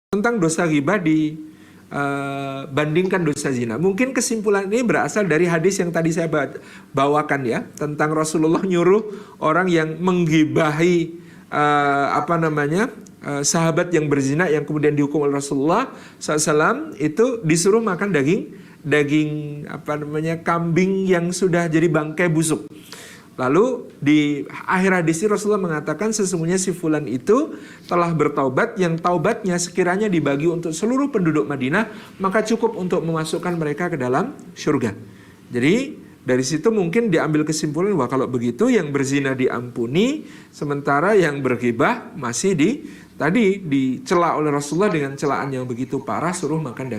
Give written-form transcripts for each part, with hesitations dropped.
tentang dosa ghibah bandingkan dosa zina. Mungkin kesimpulan ini berasal dari hadis yang tadi saya bawakan ya, tentang Rasulullah nyuruh orang yang menggibahi sahabat yang berzina yang kemudian dihukum oleh Rasulullah SAW, itu disuruh makan daging kambing yang sudah jadi bangkai busuk. Lalu di akhir hadis Rasulullah mengatakan sesungguhnya si fulan itu telah bertaubat, yang taubatnya sekiranya dibagi untuk seluruh penduduk Madinah maka cukup untuk memasukkan mereka ke dalam surga. Jadi dari situ mungkin diambil kesimpulan bahwa kalau begitu yang berzina diampuni, sementara yang berghibah masih dicela oleh Rasulullah dengan celaan yang begitu parah, suruh makan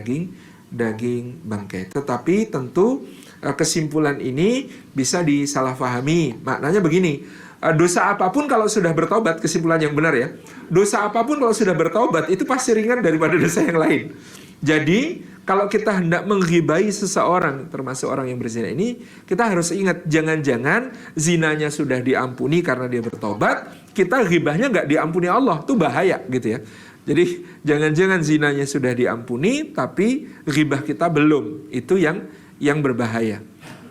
daging bangkai. Tetapi tentu kesimpulan ini bisa disalahfahami. Maknanya begini, dosa apapun kalau sudah bertobat, kesimpulan yang benar ya, dosa apapun kalau sudah bertobat itu pasti ringan daripada dosa yang lain. Jadi kalau kita hendak menghibai seseorang, termasuk orang yang berzina ini, kita harus ingat, jangan-jangan zinanya sudah diampuni karena dia bertobat, kita ghibahnya nggak diampuni Allah, itu bahaya gitu ya. Jadi jangan-jangan zinanya sudah diampuni tapi ghibah kita belum, itu yang berbahaya.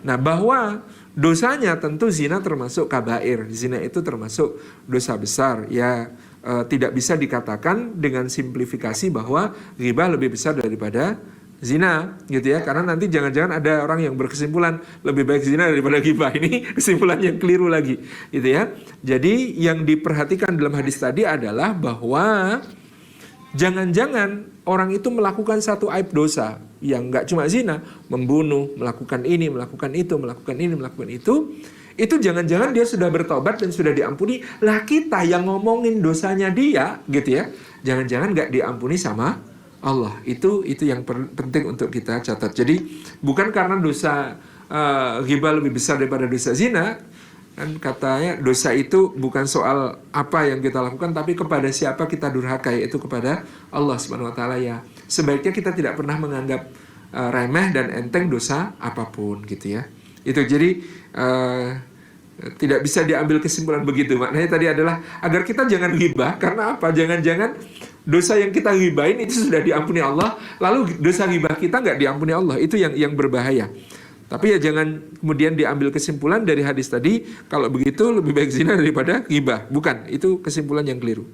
Nah, bahwa dosanya tentu zina termasuk kabair, zina itu termasuk dosa besar ya. Tidak bisa dikatakan dengan simplifikasi bahwa ghibah lebih besar daripada zina gitu ya, karena nanti jangan-jangan ada orang yang berkesimpulan lebih baik zina daripada ghibah. Ini kesimpulan yang keliru lagi gitu ya. Jadi yang diperhatikan dalam hadis tadi adalah bahwa jangan-jangan orang itu melakukan satu aib dosa yang nggak cuma zina, membunuh, melakukan ini, melakukan itu, melakukan ini, melakukan itu jangan-jangan dia sudah bertobat dan sudah diampuni. Lah kita yang ngomongin dosanya dia gitu ya, jangan-jangan nggak diampuni sama Allah. Itu yang penting untuk kita catat. Jadi bukan karena dosa ghibah lebih besar daripada dosa zina, kan katanya dosa itu bukan soal apa yang kita lakukan, tapi kepada siapa kita durhaka, yaitu kepada Allah Subhanahu wa taala ya. Sebaiknya kita tidak pernah menganggap remeh dan enteng dosa apapun gitu ya. Itu jadi tidak bisa diambil kesimpulan begitu. Maknanya tadi adalah agar kita jangan ghibah, karena apa? Jangan-jangan dosa yang kita ghibahin itu sudah diampuni Allah, lalu dosa ghibah kita nggak diampuni Allah. Itu yang berbahaya. Tapi ya jangan kemudian diambil kesimpulan dari hadis tadi, kalau begitu lebih baik zina daripada ghibah. Bukan, itu kesimpulan yang keliru.